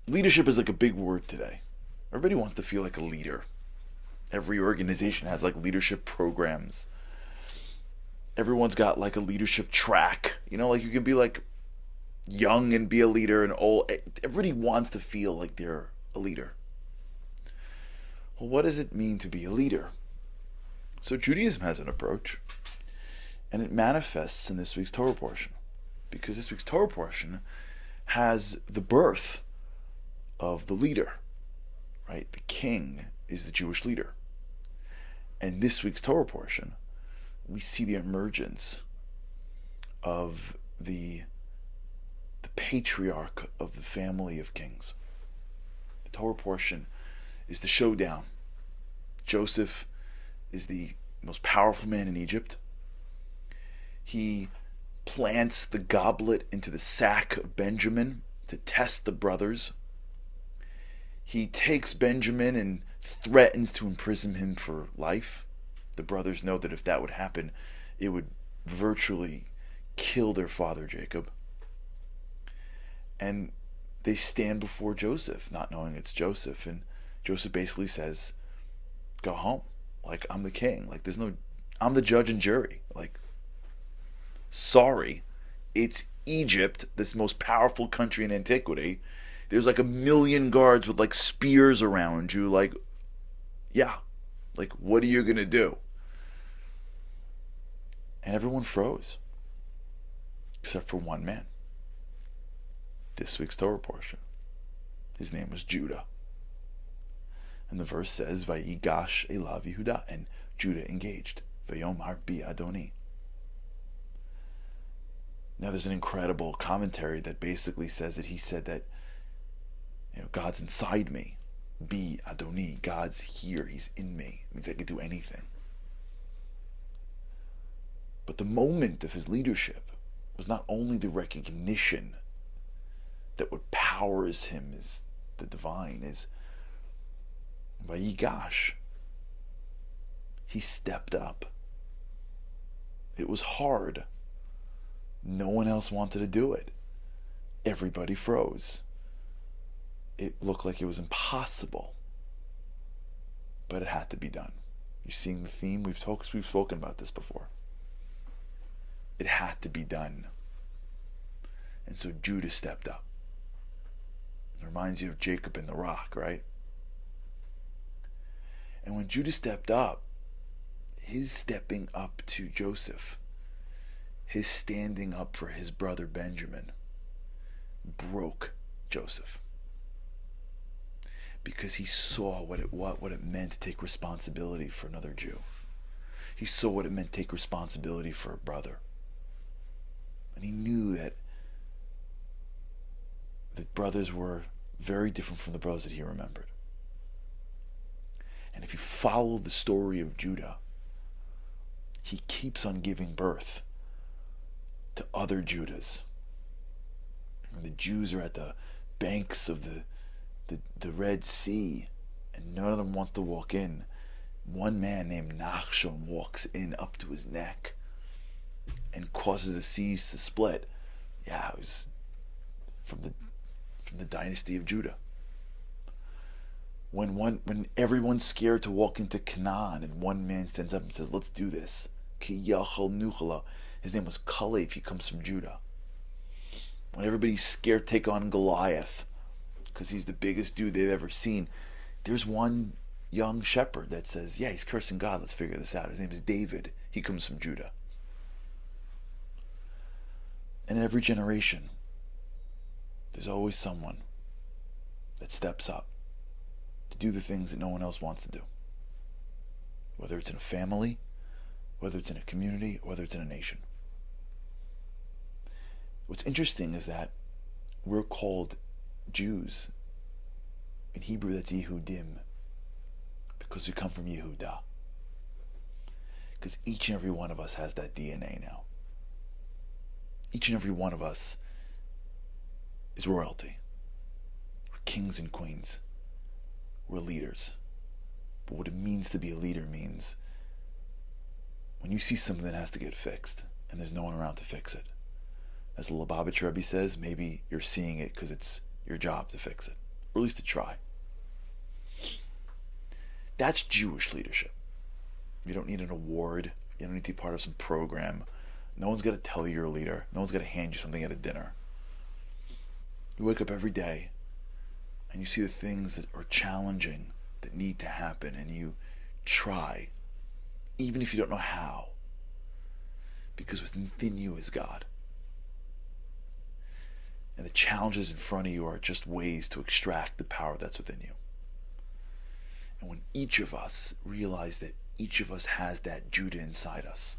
leadership is like a big word today. Everybody wants to feel like a leader. Every organization has like leadership programs. Everyone's got like a leadership track. Like you can be like young and be a leader and old. Everybody wants to feel like they're a leader. Well, what does it mean to be a leader? So Judaism has an approach, and it manifests in this week's Torah portion, because this week's Torah portion has the birth of the leader, right? The king is the Jewish leader. And this week's Torah portion, we see the emergence of the patriarch of the family of kings. The Torah portion is the showdown. Joseph is the most powerful man in Egypt. He plants the goblet into the sack of Benjamin to test the brothers. He takes Benjamin and threatens to imprison him for life. The brothers know that if that would happen, it would virtually kill their father Jacob. And they stand before Joseph, not knowing it's Joseph. And Joseph basically says, go home. Like, I'm the king. Like, I'm the judge and jury. Like, sorry, it's Egypt, this most powerful country in antiquity. There's like 1,000,000 guards with like spears around you. Like, yeah, like, what are you going to do? And everyone froze, except for one man. This week's Torah portion. His name was Judah. And the verse says, Vayigash elav Yehuda, and Judah engaged. Vayomar bi Adoni. Now there's an incredible commentary that basically says that he said that, God's inside me. Bi Adoni, God's here, he's in me. It means I can do anything. But the moment of his leadership was not only the recognition that what powers him is the divine, is Vayigash. He stepped up. It was hard. No one else wanted to do it. Everybody froze. It looked like it was impossible. But it had to be done. You seeing the theme? We've spoken about this before. It had to be done. And so Judah stepped up. It reminds you of Jacob and the rock, right? And when Judah stepped up, his stepping up to Joseph, his standing up for his brother Benjamin, broke Joseph. Because he saw what it meant to take responsibility for another Jew. He saw what it meant to take responsibility for a brother. And he knew that the brothers were very different from the brothers that he remembered. And if you follow the story of Judah, he keeps on giving birth to other Judahs. And the Jews are at the banks of the Red Sea, and none of them wants to walk in. One man named Nachshon walks in up to his neck and causes the seas to split. Yeah, it was from the dynasty of Judah. When everyone's scared to walk into Canaan, and one man stands up and says, let's do this. Ki yachal nuchala. His name was Kalev. He comes from Judah. When everybody's scared to take on Goliath, because he's the biggest dude they've ever seen, there's one young shepherd that says, yeah, he's cursing God, let's figure this out. His name is David. He comes from Judah. And in every generation, there's always someone that steps up to do the things that no one else wants to do. Whether it's in a family, whether it's in a community, whether it's in a nation. What's interesting is that we're called Jews. In Hebrew, that's Yehudim, because we come from Yehuda. Because each and every one of us has that DNA now. Each and every one of us is royalty. We're kings and queens. We're leaders. But what it means to be a leader means when you see something that has to get fixed and there's no one around to fix it. As the Lubavitch Rebbe says, maybe you're seeing it because it's your job to fix it. or at least to try. That's Jewish leadership. You don't need an award. You don't need to be part of some program. No one's got to tell you you're a leader. No one's got to hand you something at a dinner. You wake up every day and you see the things that are challenging, that need to happen, and you try, even if you don't know how, because within you is God. And the challenges in front of you are just ways to extract the power that's within you. And when each of us realize that each of us has that Judah inside us,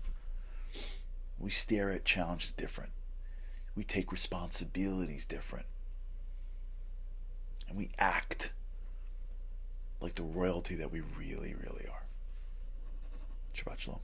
we stare at challenges different. We take responsibilities different. And we act like the royalty that we really, really are. Shabbat Shalom.